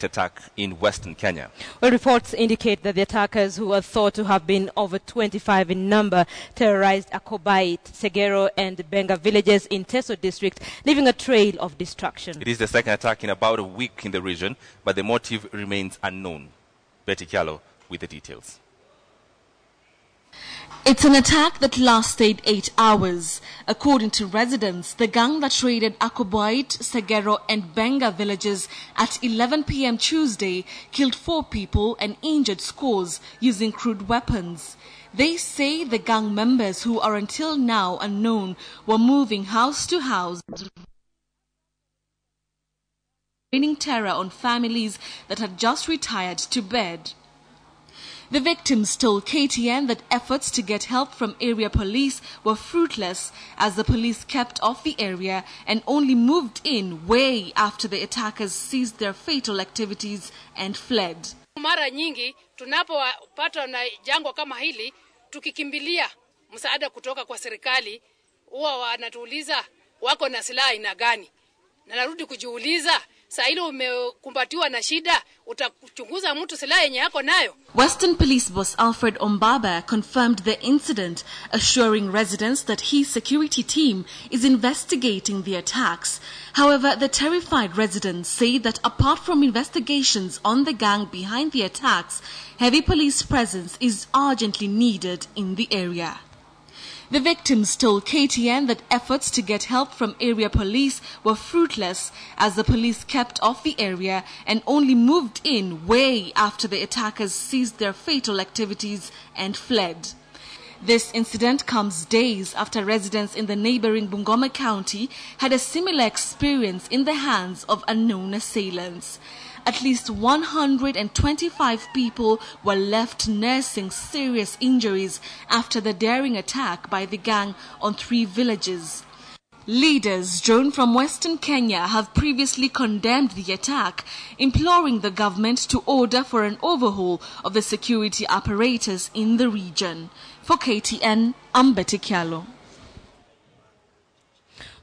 attack in Western Kenya. Well, reports indicate that the attackers, who are thought to have been over 25 in number, terrorized Akobait, Segero and Benga villages in Teso district, leaving a trail of destruction. It is the second attack in about a week in the region, but the motive remains unknown. Betty Kialo with the details. It's an attack that lasted 8 hours. According to residents, the gang that raided Akobait, Segero and Benga villages at 11 p.m. Tuesday killed 4 people and injured scores using crude weapons. They say the gang members, who are until now unknown, were moving house to house, raining terror on families that had just retired to bed. The victims told KTN that efforts to get help from area police were fruitless, as the police kept off the area and only moved in way after the attackers ceased their fatal activities and fled. Mara nyingi tunapopata na jango kama hili, tukikimbilia msaada kutoka kwa serikali, huwa wanatuuliza wako na silaha aina gani. Na narudi kujiuliza, saa ile umekumbatiwa na shida, utachunguza mtu silaha yenye yako nayo. Western Police Boss Alfred Ombaba confirmed the incident, assuring residents that his security team is investigating the attacks. However, the terrified residents say that apart from investigations on the gang behind the attacks, heavy police presence is urgently needed in the area. The victims told KTN that efforts to get help from area police were fruitless, as the police kept off the area and only moved in way after the attackers ceased their fatal activities and fled. This incident comes days after residents in the neighboring Bungoma County had a similar experience in the hands of unknown assailants. At least 125 people were left nursing serious injuries after the daring attack by the gang on 3 villages. Leaders drawn from Western Kenya have previously condemned the attack, imploring the government to order for an overhaul of the security apparatus in the region. For KTN, I'm Betty Kialo.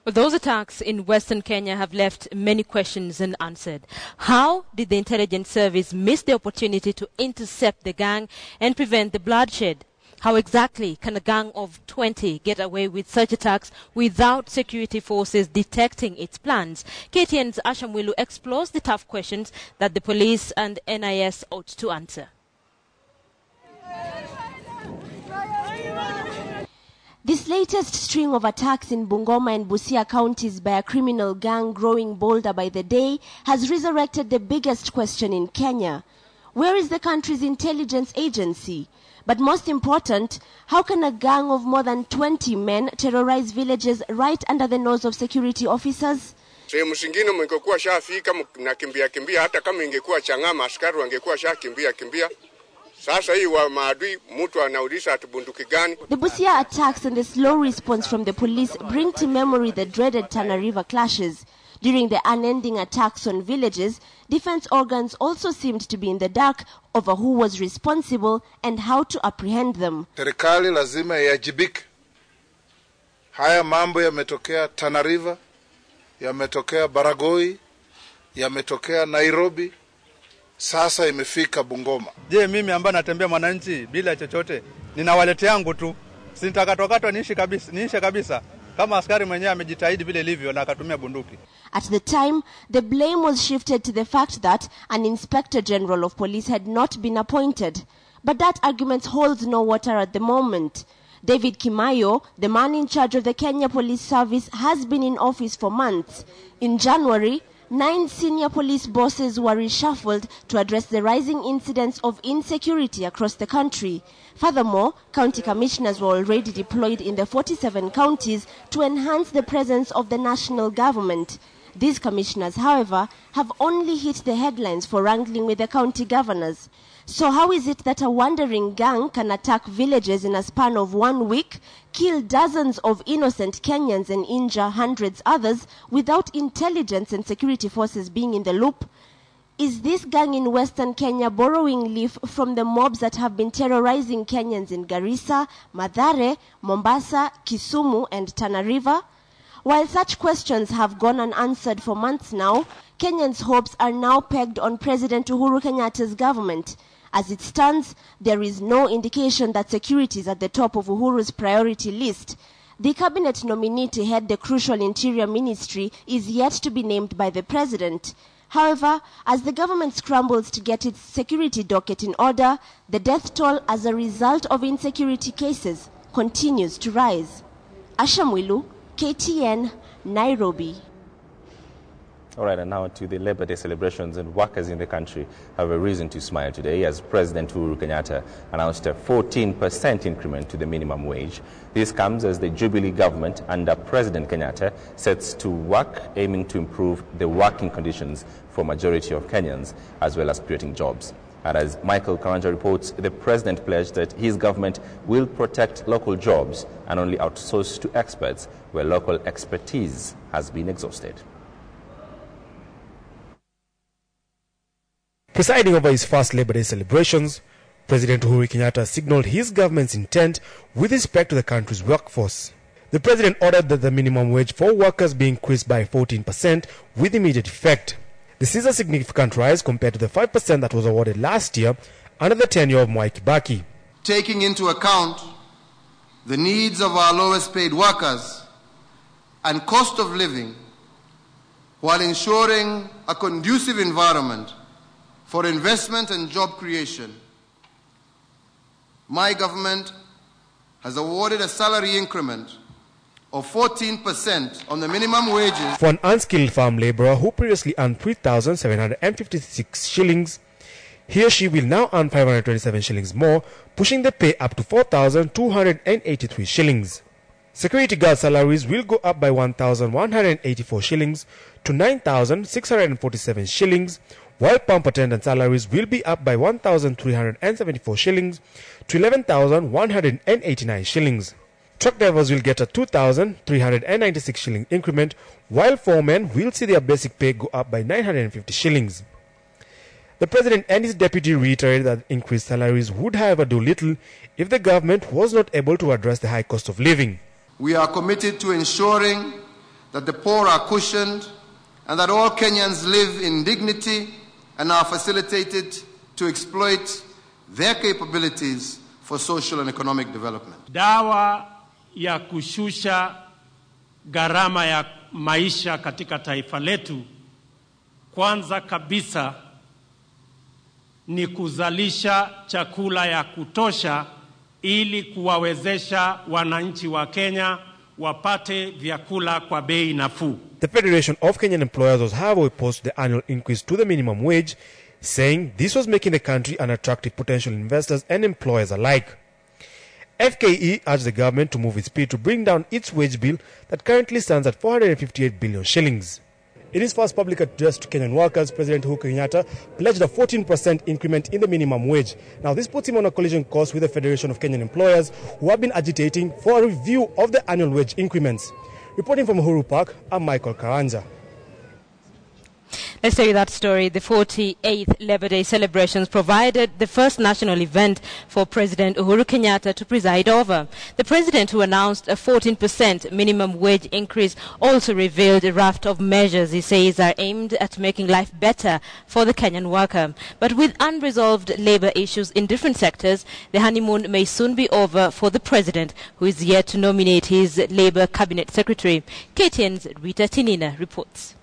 Well, those attacks in Western Kenya have left many questions unanswered. How did the intelligence service miss the opportunity to intercept the gang and prevent the bloodshed? How exactly can a gang of 20 get away with such attacks without security forces detecting its plans? KTN's Asha Mwilu explores the tough questions that the police and NIS ought to answer. This latest string of attacks in Bungoma and Busia counties by a criminal gang growing bolder by the day has resurrected the biggest question in Kenya. Where is the country's intelligence agency? But most important, how can a gang of more than 20 men terrorize villages right under the nose of security officers? Sehemu zingine mngekuwa shafika na kimbia hata kama ingekuwa Changama askari wangekuwa kimbia. Sasa hii wa maadui mtu anauliza atubunduki gani? The Busia attacks and the slow response from the police bring to memory the dreaded Tana River clashes. During the unending attacks on villages, defense organs also seemed to be in the dark over who was responsible and how to apprehend them. Serikali lazima iajibike. Haya mambo yametokea Tana River, yametokea Baragoi, yametokea Nairobi, sasa imefika Bungoma. Je, mimi ambaye natembea mwananchi bila chochote, ninawaletea yangu tu. Sitakatokatwa niishe kabisa. Kama askari mwenyewe amejitahidi vile ilivyo na akatumia bunduki. At the time, the blame was shifted to the fact that an Inspector General of Police had not been appointed. But that argument holds no water at the moment. David Kimayo, the man in charge of the Kenya Police Service, has been in office for months. In January, 9 senior police bosses were reshuffled to address the rising incidents of insecurity across the country. Furthermore, county commissioners were already deployed in the 47 counties to enhance the presence of the national government. These commissioners, however, have only hit the headlines for wrangling with the county governors. So how is it that a wandering gang can attack villages in a span of 1 week, kill dozens of innocent Kenyans and injure hundreds others without intelligence and security forces being in the loop? Is this gang in Western Kenya borrowing leaf from the mobs that have been terrorizing Kenyans in Garissa, Mathare, Mombasa, Kisumu and Tana River? While such questions have gone unanswered for months now, Kenyans' hopes are now pegged on President Uhuru Kenyatta's government. As it stands, there is no indication that security is at the top of Uhuru's priority list. The cabinet nominee to head the crucial Interior Ministry is yet to be named by the president. However, as the government scrambles to get its security docket in order, the death toll as a result of insecurity cases continues to rise. Asha Mwilu, KTN, Nairobi. All right, and now to the Labor Day celebrations, and workers in the country have a reason to smile today as President Uhuru Kenyatta announced a 14% increment to the minimum wage. This comes as the Jubilee government under President Kenyatta sets to work aiming to improve the working conditions for majority of Kenyans as well as creating jobs. And as Michael Karanja reports, the president pledged that his government will protect local jobs and only outsource to experts where local expertise has been exhausted. Presiding over his first Labor Day celebrations, President Uhuru Kenyatta signaled his government's intent with respect to the country's workforce. The president ordered that the minimum wage for workers be increased by 14% with immediate effect. This is a significant rise compared to the 5% that was awarded last year under the tenure of Mwai Kibaki. Taking into account the needs of our lowest paid workers and cost of living, while ensuring a conducive environment for investment and job creation, my government has awarded a salary increment of 14% on the minimum wages for an unskilled farm laborer who previously earned 3,756 shillings. He or she will now earn 527 shillings more, pushing the pay up to 4,283 shillings. Security guard salaries will go up by 1,184 shillings to 9,647 shillings, while pump attendant salaries will be up by 1,374 shillings to 11,189 shillings. Truck drivers will get a 2,396 shilling increment, while foremen will see their basic pay go up by 950 shillings. The president and his deputy reiterated that increased salaries would, however, do little if the government was not able to address the high cost of living. We are committed to ensuring that the poor are cushioned and that all Kenyans live in dignity and are facilitated to exploit their capabilities for social and economic development. Dawa ya kushusha gharama ya maisha katika taifa letu, kwanza kabisa ni kuzalisha chakula ya kutosha ili kuwawezesha wananchi wa Kenya wapate vyakula kwa bei nafuu. The Federation of Kenyan Employers was, however, opposed to the annual increase to the minimum wage, saying this was making the country unattractive to potential investors and employers alike. FKE urged the government to move its speed to bring down its wage bill that currently stands at 458 billion shillings. In his first public address to Kenyan workers, President Uhuru Kenyatta pledged a 14% increment in the minimum wage. Now, this puts him on a collision course with the Federation of Kenyan Employers, who have been agitating for a review of the annual wage increments. Reporting from Uhuru Park, I'm Michael Karanja. Let's tell you that story. The 48th Labor Day celebrations provided the first national event for President Uhuru Kenyatta to preside over. The president, who announced a 14% minimum wage increase, also revealed a raft of measures he says are aimed at making life better for the Kenyan worker. But with unresolved labor issues in different sectors, the honeymoon may soon be over for the president, who is yet to nominate his labor cabinet secretary. KTN's Rita Tinina reports.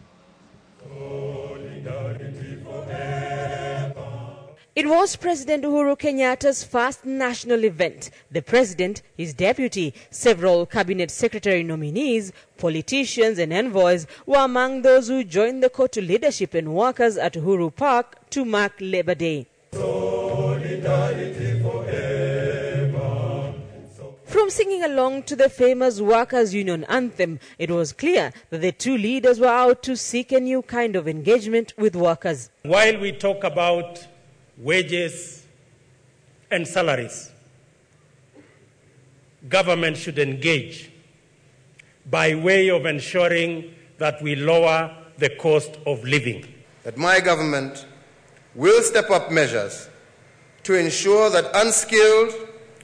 It was President Uhuru Kenyatta's first national event. The president, his deputy, several cabinet secretary nominees, politicians and envoys were among those who joined the call to leadership and workers at Uhuru Park to mark Labor Day. From singing along to the famous Workers' Union anthem, it was clear that the two leaders were out to seek a new kind of engagement with workers. While we talk about wages and salaries, government should engage by way of ensuring that we lower the cost of living. That my government will step up measures to ensure that unskilled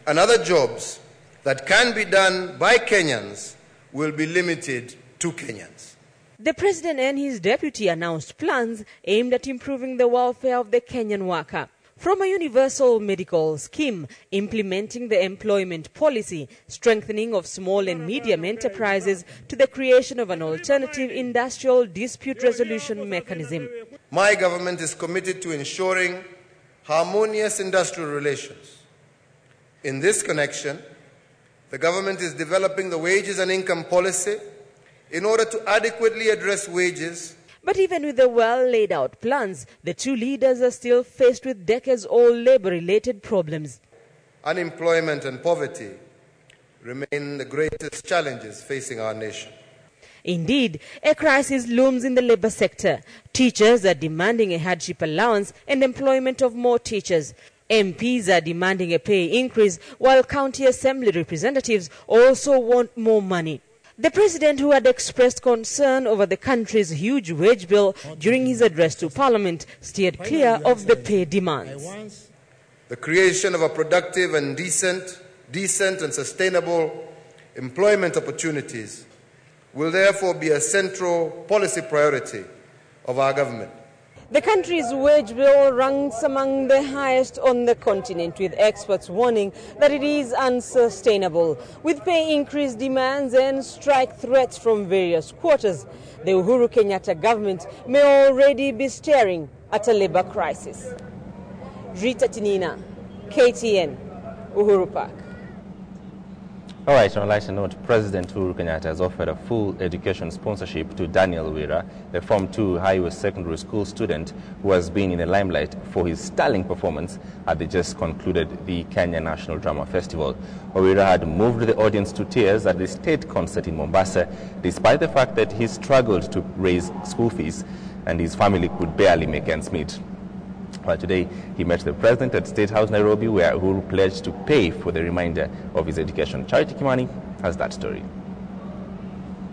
and other jobs that can be done by Kenyans will be limited to Kenyans. The president and his deputy announced plans aimed at improving the welfare of the Kenyan worker. From a universal medical scheme, implementing the employment policy, strengthening of small and medium enterprises, to the creation of an alternative industrial dispute resolution mechanism. My government is committed to ensuring harmonious industrial relations. In this connection, the government is developing the wages and income policy in order to adequately address wages. But even with the well-laid-out plans, the two leaders are still faced with decades-old labor-related problems. Unemployment and poverty remain the greatest challenges facing our nation. Indeed, a crisis looms in the labor sector. Teachers are demanding a hardship allowance and employment of more teachers. MPs are demanding a pay increase, while county assembly representatives also want more money. The president, who had expressed concern over the country's huge wage bill during his address to Parliament, steered clear of the pay demands. The creation of a productive and decent and sustainable employment opportunities will therefore be a central policy priority of our government. The country's wage bill ranks among the highest on the continent, with experts warning that it is unsustainable. With pay increase demands and strike threats from various quarters, the Uhuru Kenyatta government may already be staring at a labor crisis. Rita Tinina, KTN, Uhuru Park. All right, on a lighter note, President Uhuru Kenyatta has offered a full education sponsorship to Daniel Wira, the Form 2 Highway Secondary School student who has been in the limelight for his sterling performance at the just concluded the Kenya National Drama Festival. Wira had moved the audience to tears at the state concert in Mombasa, despite the fact that he struggled to raise school fees and his family could barely make ends meet. Well, today he met the president at State House, Nairobi, where Uhuru pledged to pay for the remainder of his education. Charity Kimani has that story.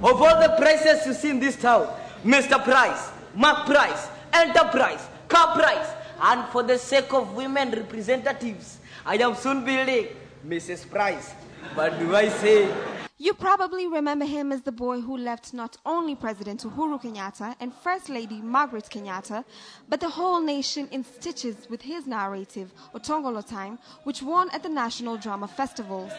Of all the prices you see in this town, Mr. Price, Mark Price, Enterprise, Car Price, and for the sake of women representatives, I am soon building Mrs. Price. But do I say... You probably remember him as the boy who left not only President Uhuru Kenyatta and First Lady Margaret Kenyatta, but the whole nation in stitches with his narrative, Otongolo Time, which won at the National Drama Festivals.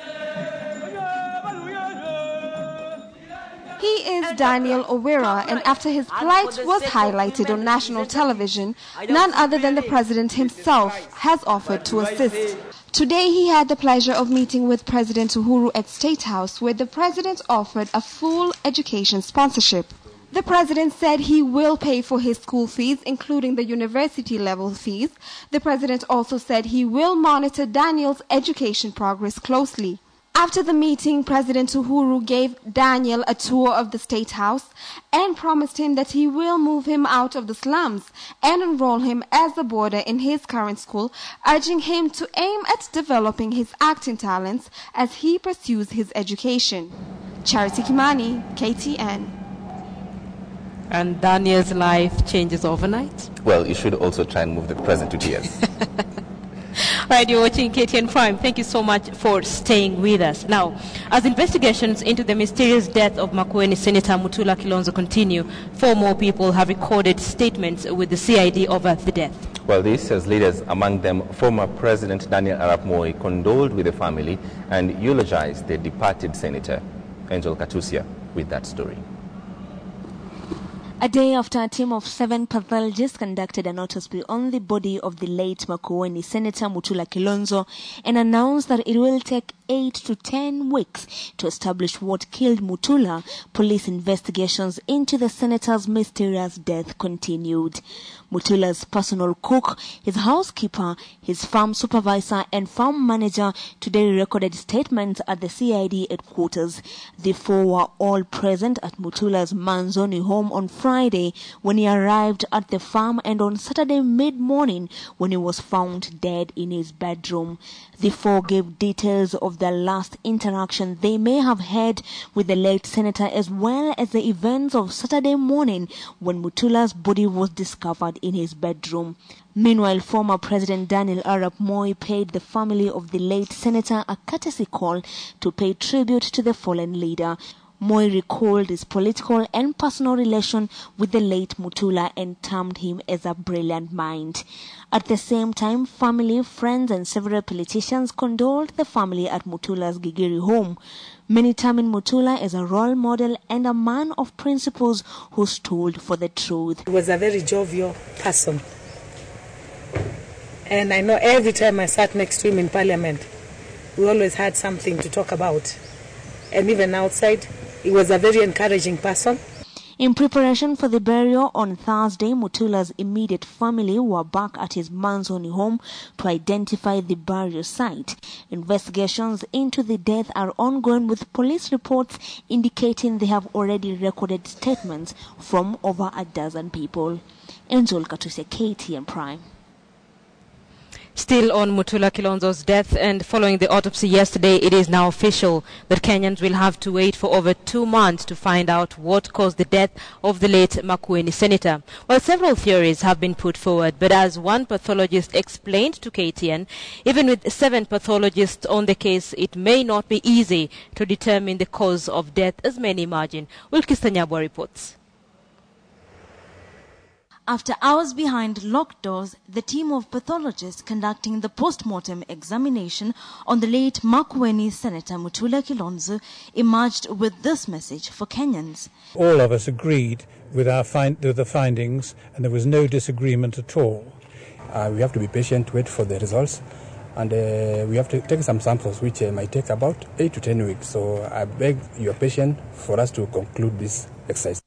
He is Daniel Wira, and after his plight was highlighted on national television, none other than the president himself has offered to assist. Today he had the pleasure of meeting with President Uhuru at State House, where the president offered a full education sponsorship. The president said he will pay for his school fees, including the university level fees. The president also said he will monitor Daniel's education progress closely. After the meeting, President Uhuru gave Daniel a tour of the State House and promised him that he will move him out of the slums and enroll him as a boarder in his current school, urging him to aim at developing his acting talents as he pursues his education. Charity Kimani, KTN. And Daniel's life changes overnight? Well, you should also try and move the president to tears. Right, you're watching KTN Prime. Thank you so much for staying with us. Now, as investigations into the mysterious death of Makueni Senator Mutula Kilonzo continue, 4 more people have recorded statements with the CID over the death. Well, this as leaders, among them former President Daniel Arap Moi, condoled with the family and eulogized the departed senator. Angel Katusia with that story. A day after a team of 7 pathologists conducted an autopsy on the body of the late Makueni Senator Mutula Kilonzo and announced that it will take 8 to 10 weeks to establish what killed Mutula, police investigations into the senator's mysterious death continued. Mutula's personal cook, his housekeeper, his farm supervisor and farm manager today recorded statements at the CID headquarters. The 4 were all present at Mutula's Manzoni home on Friday when he arrived at the farm, and on Saturday mid-morning when he was found dead in his bedroom. The 4 gave details of their last interaction they may have had with the late senator, as well as the events of Saturday morning when Mutula's body was discovered in his bedroom. Meanwhile, former President Daniel Arap Moi paid the family of the late senator a courtesy call to pay tribute to the fallen leader. Moi recalled his political and personal relation with the late Mutula and termed him as a brilliant mind. At the same time, family, friends and several politicians condoled the family at Mutula's Gigiri home. Many terming Mutula as a role model and a man of principles who stood for the truth. He was a very jovial person. And I know every time I sat next to him in Parliament, we always had something to talk about. And even outside, he was a very encouraging person. In preparation for the burial on Thursday, Mutula's immediate family were back at his Manzoni home to identify the burial site. Investigations into the death are ongoing, with police reports indicating they have already recorded statements from over a dozen people. Enzol Katuse, KTN Prime. Still on Mutula Kilonzo's death and following the autopsy yesterday, it is now official that Kenyans will have to wait for over 2 months to find out what caused the death of the late Makueni senator. Well, several theories have been put forward, but as one pathologist explained to KTN, even with 7 pathologists on the case, it may not be easy to determine the cause of death, as many imagine. Wilkis Tanyabwa reports. After hours behind locked doors, the team of pathologists conducting the post-mortem examination on the late Makueni Senator Mutula Kilonzo emerged with this message for Kenyans. All of us agreed with the findings, and there was no disagreement at all. We have to be patient, wait for the results, and we have to take some samples, which might take about 8 to 10 weeks. So I beg your patience for us to conclude this exercise.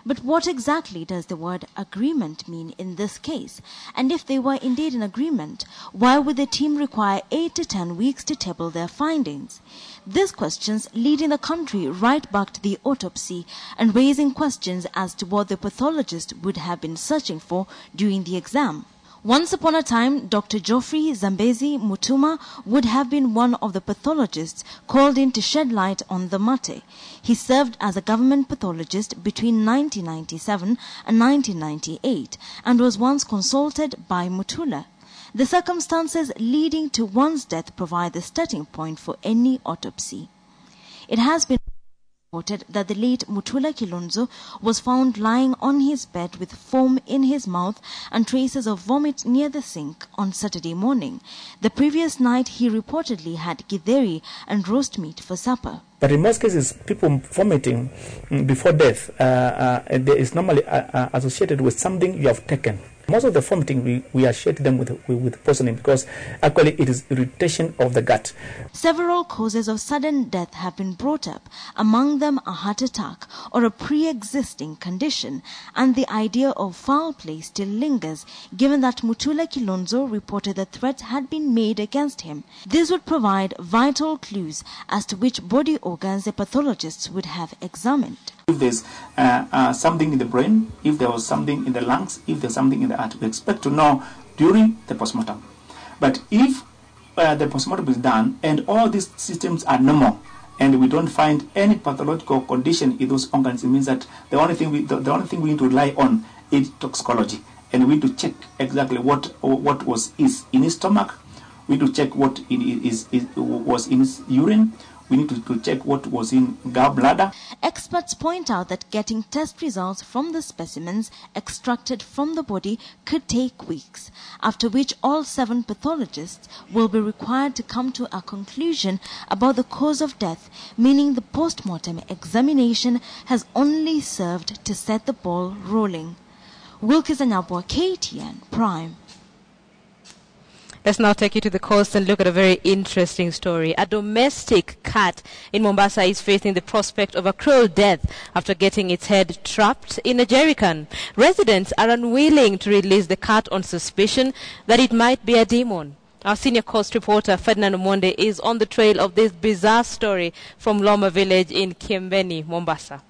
But what exactly does the word agreement mean in this case? And if they were indeed in agreement, why would the team require 8 to 10 weeks to table their findings? These questions leading the country right back to the autopsy and raising questions as to what the pathologist would have been searching for during the exam. Once upon a time, Dr. Geoffrey Zambezi Mutuma would have been one of the pathologists called in to shed light on the matter. He served as a government pathologist between 1997 and 1998 and was once consulted by Mutula. The circumstances leading to one's death provide the starting point for any autopsy. It has been reported that the late Mutula Kilonzo was found lying on his bed with foam in his mouth and traces of vomit near the sink on Saturday morning. The previous night he reportedly had githeri and roast meat for supper. But in most cases, people vomiting before death is normally associated with something you have taken. Most of the vomiting, we associate them with poisoning because actually it is irritation of the gut. Several causes of sudden death have been brought up, among them a heart attack or a pre-existing condition, and the idea of foul play still lingers, given that Mutula Kilonzo reported that threats had been made against him. This would provide vital clues as to which body organs the pathologists would have examined. If there's something in the brain, if there was something in the lungs, if there's something in the heart, we expect to know during the postmortem. But if the postmortem is done and all these systems are normal and we don't find any pathological condition in those organs, it means that the only thing we need to rely on is toxicology, and we need to check exactly what was in his stomach. We need to check what was in his urine. We need to check what was in gallbladder. Experts point out that getting test results from the specimens extracted from the body could take weeks, after which all 7 pathologists will be required to come to a conclusion about the cause of death, meaning the post-mortem examination has only served to set the ball rolling. Wilkis Anyabwa, KTN Prime. Let's now take you to the coast and look at a very interesting story. A domestic cat in Mombasa is facing the prospect of a cruel death after getting its head trapped in a jerrycan. Residents are unwilling to release the cat on suspicion that it might be a demon. Our senior coast reporter Ferdinand Omonde is on the trail of this bizarre story from Loma village in Kiembeni, Mombasa.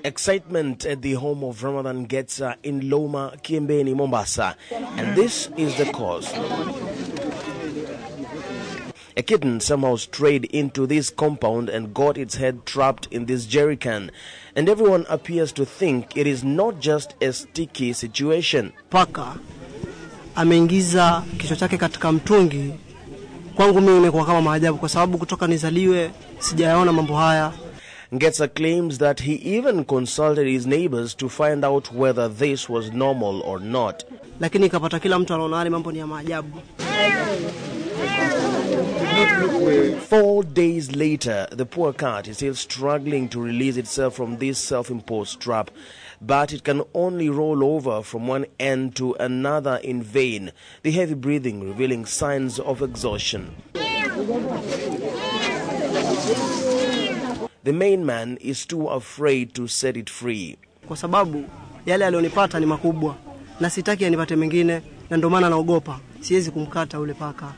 Excitement at the home of Ramadan Getza in Loma, Kiembeni, Mombasa. And this is the cause. A kitten somehow strayed into this compound and got its head trapped in this jerrycan. And everyone appears to think it is not just a sticky situation. Paka ameingiza kichwa chake katika mtungi Kwangu mimi imekuwa kama maajabu kwa sababu kutoka nizaliwe sijayaona mambo haya. Ngetsa claims that he even consulted his neighbors to find out whether this was normal or not. Lakini kapata kila mtu anaona hali mambo ni ya maajabu. 4 days later, the poor cat is still struggling to release itself from this self-imposed trap, but it can only roll over from one end to another in vain, the heavy breathing revealing signs of exhaustion. The main man is too afraid to set it free. Kwa sababu yale alionipata ni makubwa na sitaki anipate mengine, na ndio maana naogopa. Siwezi kumkata ule paka.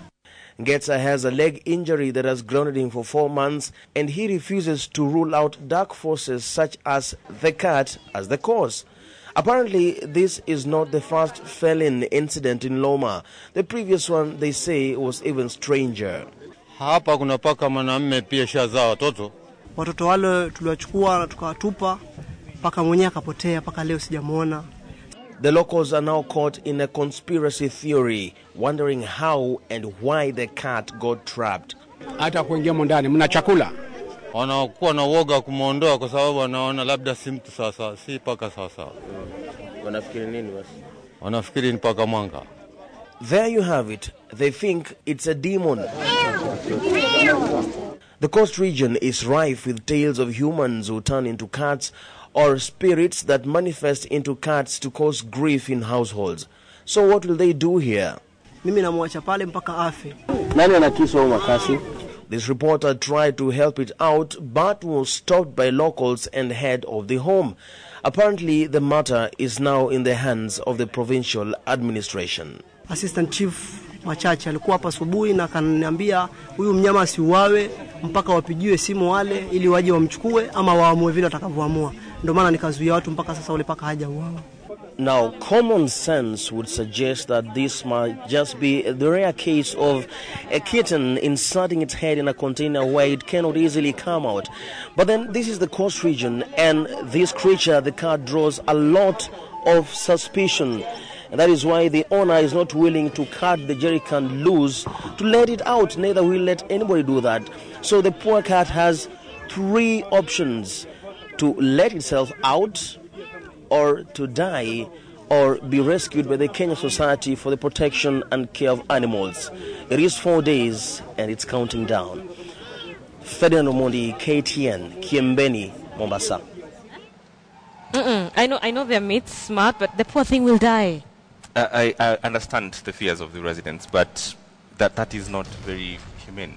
Ngetsa has a leg injury that has grounded him for 4 months, and he refuses to rule out dark forces such as the cat as the cause. Apparently, this is not the first felon incident in Loma. The previous one, they say, was even stranger. Hapa kuna paka mwanamume pia shazaa watoto. Watoto wale tuliwachukua na tukawatupa, paka mwenyewe akapotea, paka leo sijamuona. The locals are now caught in a conspiracy theory, wondering how and why the cat got trapped. Hata kuingia ndani mna chakula. Wanakuwa na woga kumuondoa kwa sababu wanaona labda si mtu sasa, si paka sasa. Wanafikiri nini basi? Wanafikiri ni paka mwanga. There you have it. They think it's a demon. The coast region is rife with tales of humans who turn into cats or spirits that manifest into cats to cause grief in households. So what will they do here? Mimi namwacha pale mpaka afe. Nani anakiswa makasi? This reporter tried to help it out but was stopped by locals and head of the home. Apparently the matter is now in the hands of the provincial administration. Assistant Chief Machache alikuwa hapa asubuhi na akaniambia huyu mnyama asiuawe mpaka wapigiwe simu wale ili waje wamchukue ama waamue vile watakavyoamua. Ndio maana nikazuia watu mpaka sasa ule paka hajauawa. Now, common sense would suggest that this might just be the rare case of a kitten inserting its head in a container where it cannot easily come out. But then this is the coast region, and this creature, the cat, draws a lot of suspicion. And that is why the owner is not willing to cut the jerry can loose to let it out. Neither will let anybody do that. So the poor cat has 3 options: to let itself out, or to die, or be rescued by the Kenya Society for the Protection and Care of Animals. It is 4 days and it's counting down. Ferdinand Omondi, KTN, Kiembeni, Mombasa. I know they're myths, smart, but the poor thing will die. I understand the fears of the residents, but that is not very humane.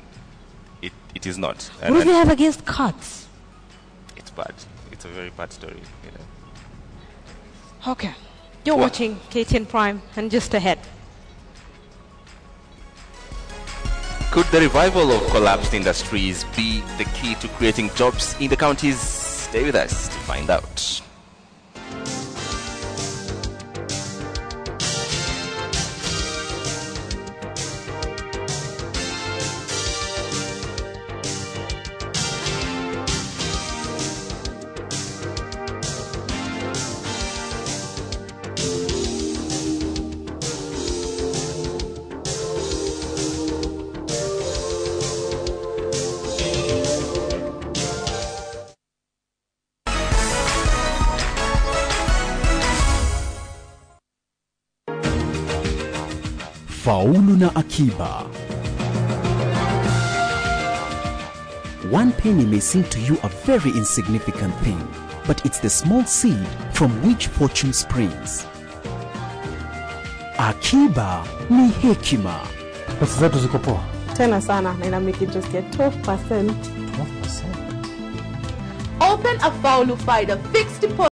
It is not. What do they have against cats? It's bad. It's a very bad story, you know. Okay. You're watching KTN Prime, and just ahead. Could the revival of collapsed industries be the key to creating jobs in the counties? Stay with us to find out. Faulu na akiba. One penny may seem to you a very insignificant thing, but it's the small seed from which fortune springs. Akiba ni hekima. Pesa zetu ziko poa tena sana, na ina make interest get 12%. 12%. Open a Faulu Finder fixed deposit